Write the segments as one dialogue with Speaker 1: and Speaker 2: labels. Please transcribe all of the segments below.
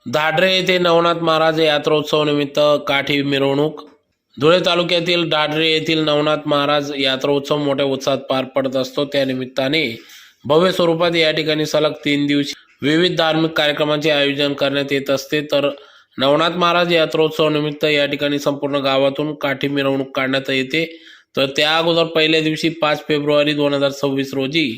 Speaker 1: धाडरे येथे नवनाथ महाराज यात्रोत्सव निमित्त काठी मिरवणूक। धुळे तालुक्यातील धाडरे येथील नवनाथ महाराज यात्रोत्सव मोठ्या उत्साहात पार पडत असतो। त्या निमित्ताने भव्य स्वरूपात या ठिकाणी सलग 3 दिवस विविध धार्मिक कार्यक्रमांचे आयोजन करण्यात येत असते। तर नवनाथ महाराज यात्रोत्सव निमित्त या ठिकाणी संपूर्ण गावातून काठी मिरवणूक काढण्यात येते। तर त्या अगोदर पहिल्या दिवशी 5 फेब्रुवारी 2026 रोजी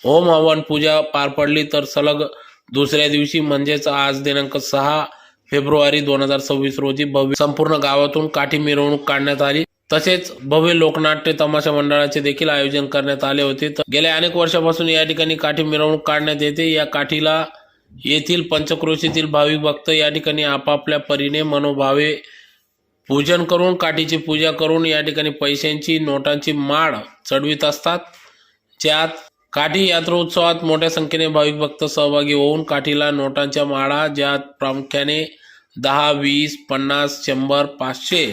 Speaker 1: होम हवन पूजा पार पडली। तर सलग दुसऱ्या दिवशी म्हणजेच आज दिनांक 6 फेब्रुवारी 2026 रोजी भव्य संपूर्ण गावातून काठी मिरवणूक काढण्यात आली। तसेच भव्य लोकनाट्य तमाशा मंडळाचे देखील आयोजन करण्यात आले होते। तर गेल्या अनेक वर्षापासून या ठिकाणी काठी मिरवणूक काढण्यात येते। या काठीला येथील पंचक्रोशीतील भाविक भक्त या ठिकाणी आपापल्या परीने मनोभावे पूजन करून काठीची पूजा करून या ठिकाणी पैशांची नोटांची माळ चढवित असतात। ज्यात काठी यात्रोत्सवात मोठ्या संख्येने भाविक भक्त सहभागी होऊन काठीला नोटांच्या माळा, ज्यात प्रामुख्याने 10, 20, 50, 100, 500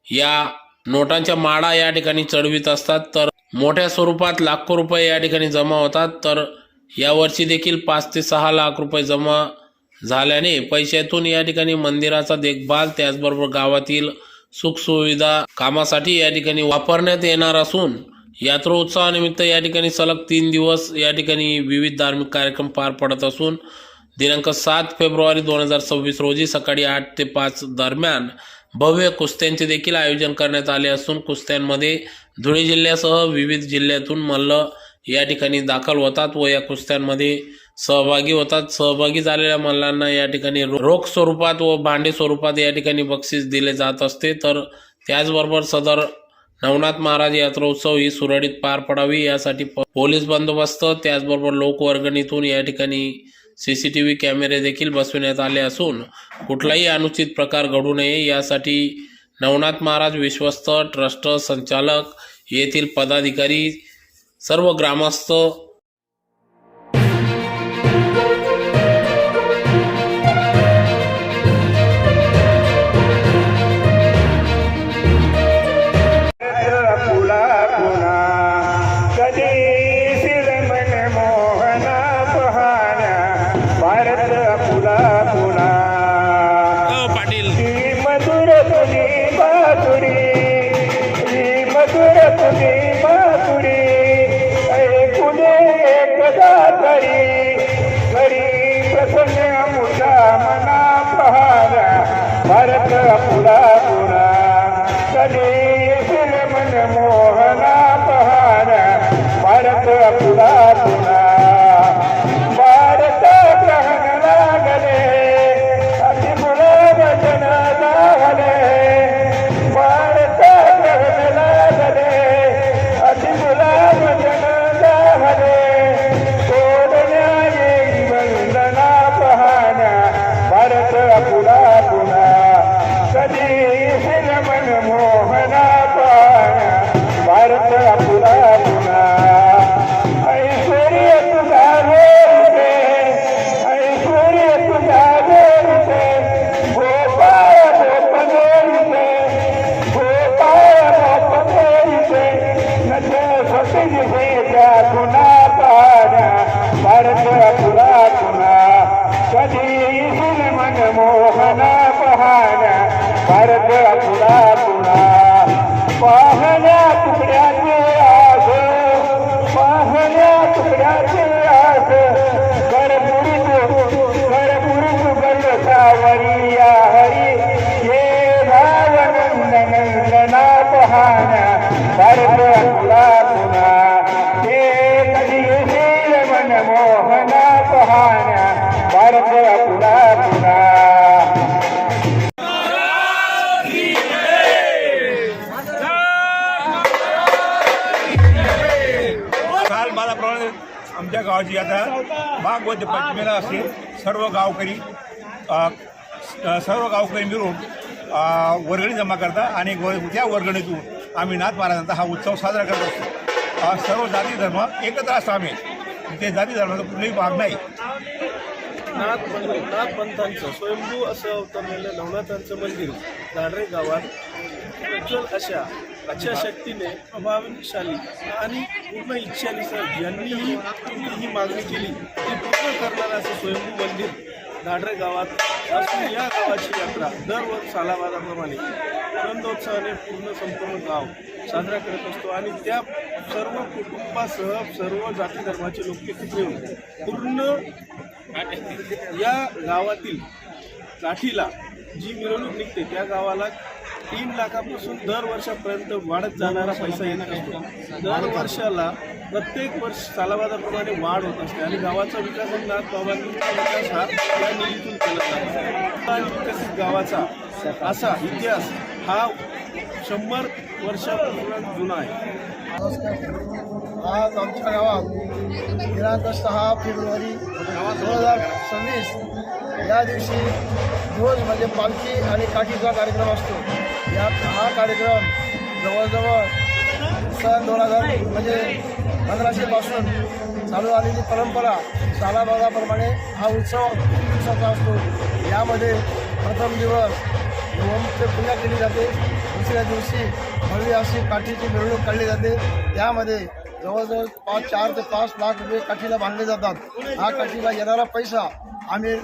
Speaker 1: या नोटांच्या माळा या ठिकाणी चढवित असतात। तर मोठ्या स्वरूपात लाखो रुपये या ठिकाणी जमा होतात। तर यावर्षी देखील 5 ते 6 लाख रुपये जमा झाल्याने पैशातून या ठिकाणी मंदिराचा देखभाल त्याचबरोबर गावातील सुखसुविधा कामासाठी या ठिकाणी वापरण्यात येणार असून यात्रोत्सवानिमित्त या ठिकाणी सलग 3 दिवस या ठिकाणी विविध धार्मिक कार्यक्रम पार पडत असून दिनांक 7 फेब्रुवारी 2026 रोजी सकाळी 8 ते 5 दरम्यान भव्य कुस्त्यांचे देखील आयोजन करण्यात आले असून कुस्त्यांमध्ये धुळे जिल्ह्यासह विविध जिल्ह्यातून मल्ल या ठिकाणी दाखल होतात व या कुस्त्यांमध्ये सहभागी होतात। सहभागी झालेल्या मल्लांना या ठिकाणी रोख स्वरूपात व भांडे स्वरूपात या ठिकाणी बक्षीस दिले जात असते। तर त्याचबरोबर सदर नवनाथ महाराज यात्रोत्सव ही सुरळीत पार पडावी यासाठी पोलीस बंदोबस्त त्याचबरोबर लोकवर्गणीतून या ठिकाणी CCTV कॅमेरे देखील बसविण्यात आले असून कुठलाही अनुचित प्रकार घडू नये यासाठी नवनाथ महाराज विश्वस्त ट्रस्ट संचालक येथील पदाधिकारी सर्व ग्रामस्थ
Speaker 2: भारत पुरा पुरा कधी मन मोहना पहारा भारत पुरा पुरा भारत ग्रहण लागले अति गुलाब जन लागले भारत ग्रहण लागले अति गुलाब जन लागले सोडण्या येई वंदना पहाना भारत पुरा पुरा कधी मन मोहना पाना भारत पुरा पुरा ऐश्वर्य तुझा रे ऐश्वर्य तुझा रे गोपाळ गोपने गोपाळ गोपने नचे सती से त्या गुना पाना भारत पुरा पुरा कधी मन मोहना पहाना भारत पुरा पुरा पाहण्या तुकड्याचे आस पाहण्या तुकड्याचे आस करपुरीत गल सावरिया हरी ये भावनंदना पहाना भारत पुरा पुरा हे कधी मन मोहना पहाना भारत पुरा पुरा
Speaker 3: आमच्या गावाची आता भागवत पंचमीला असेल सर्व गावकरी मिळून वर्गणी जमा करतात आणि त्या वर्गणीतून आम्ही नाथ महाराजांचा हा उत्सव साजरा करत असतो। सर्व जाती धर्म एकत्र असतो आम्ही ते जाती धर्माचा कुठलाही भाग नाही।
Speaker 4: नाथ पंथांचं स्वयंभू असं अवतरलेलं नवनाथांचं मंदिर धाडरे गावात प्रज्वल अशा शक्तीने प्रभावशाली आणि पूर्ण इच्छानुसार ज्यांनी ही मागणी केली ती पूर्ण करणारं असं स्वयंभू मंदिर धाडरे गावात असून या गावाची यात्रा दर सालाबादाप्रमाणे आनंदोत्साहाने पूर्ण संपूर्ण गाव साजरा करत असतो आणि त्या सर्व कुटुंबासह सर्व जाती धर्माचे लोक एकत्र येऊन पूर्ण या गावातील काठीला जी मिरवणूक निघते त्या गावाला 3 लाखापासून दर वर्षापर्यंत वाढत जाणारा पैसा येत असतो. दर वर्षाला प्रत्येक वर्ष सालाबादाप्रमाणे वाढ होत असते आणि गावाचा विकास आणि नाथबाबांचा विकास हा या निधीतून केला जातो. आणि विकसित गावाचा असा इतिहास हा 100 वर्षापूर्वी जुना आहे.
Speaker 5: नमस्कार. आज आमच्या गावात दिनांक 6 फेब्रुवारी 2026 या दिवशी रोज म्हणजे पालखी आणि काठीचा कार्यक्रम असतो. हा कार्यक्रम जवळजवळ सन 2000 म्हणजे 1500 पासून चालू आलेली परंपरा सालाबादाप्रमाणे हा उत्सव दिवसाचा असतो. यामध्ये प्रथम दिवस ओमची पूजा केली जाते. दुसऱ्या दिवशी भव्य अशी काठीची मिरवणूक काढली जाते. त्यामध्ये जवळजवळ 4 ते 5 लाख रुपये काठीला बांधले जातात. हा काठीला येणारा पैसा आम्ही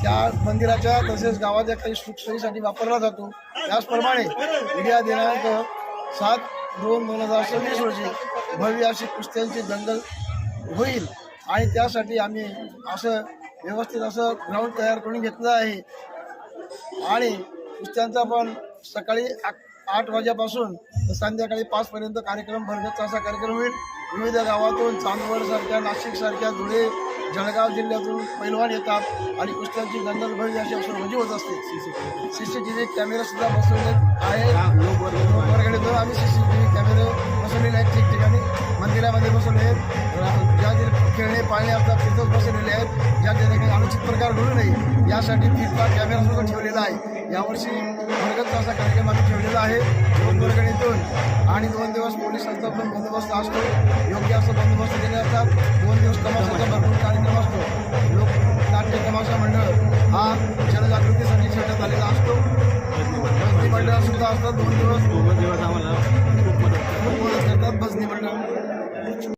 Speaker 5: त्या मंदिराच्या तसेच गावाच्या काही सुखसोयीसाठी वापरला जातो. त्याचप्रमाणे उद्या दिनांक 7/2/2026 रोजी भव्य अशी कुस्त्यांची दंगल होईल आणि त्यासाठी आम्ही असं व्यवस्थित असं ग्राउंड तयार करून घेतलं आहे आणि कुस्त्यांचा पण सकाळी 8 वाजेपासून तर संध्याकाळी 5 पर्यंत कार्यक्रम भरगच्च असा कार्यक्रम होईल. विविध गावातून चांदवडसारख्या नाशिकसारख्या धुळे जळगाव जिल्ह्यातून पैलवान येतात आणि कुस्त्यांची दंगल भव्य अशी रोजी होत असते. CCTV कॅमेरा सुद्धा बसवले आहेत. वर्गणीतून आम्ही CCTV कॅमेरे बसवलेले आहेत. ठिकठिकाणी मंदिरामध्ये बसवले आहेत. ज्या जे खेळणे पाळणे असतात तिथंच बसवलेले आहेत. ज्या ठिकाणी अनुचित प्रकार घडू नये यासाठी तिथला कॅमेरा सुद्धा ठेवलेला आहे. यावर्षी भरगच्च असा कार्यक्रम आम्ही ठेवलेला आहे. वर्गणीतून आणि 2 दिवस पोलिसांचा पण बंदोबस्त असतो. योग्य असं बंदोबस्त केले असतात. 2 दिवस तमाशाचा भरपूर कार्यक्रम असतो. नाट्य तमाशा मंडळ हा जनजागृतीसाठी ठेवण्यात आलेला असतो. भजनी मंडळ सुद्धा असतात. 2 दिवस आम्हाला खूप मदत करतात भजनी मंडळ.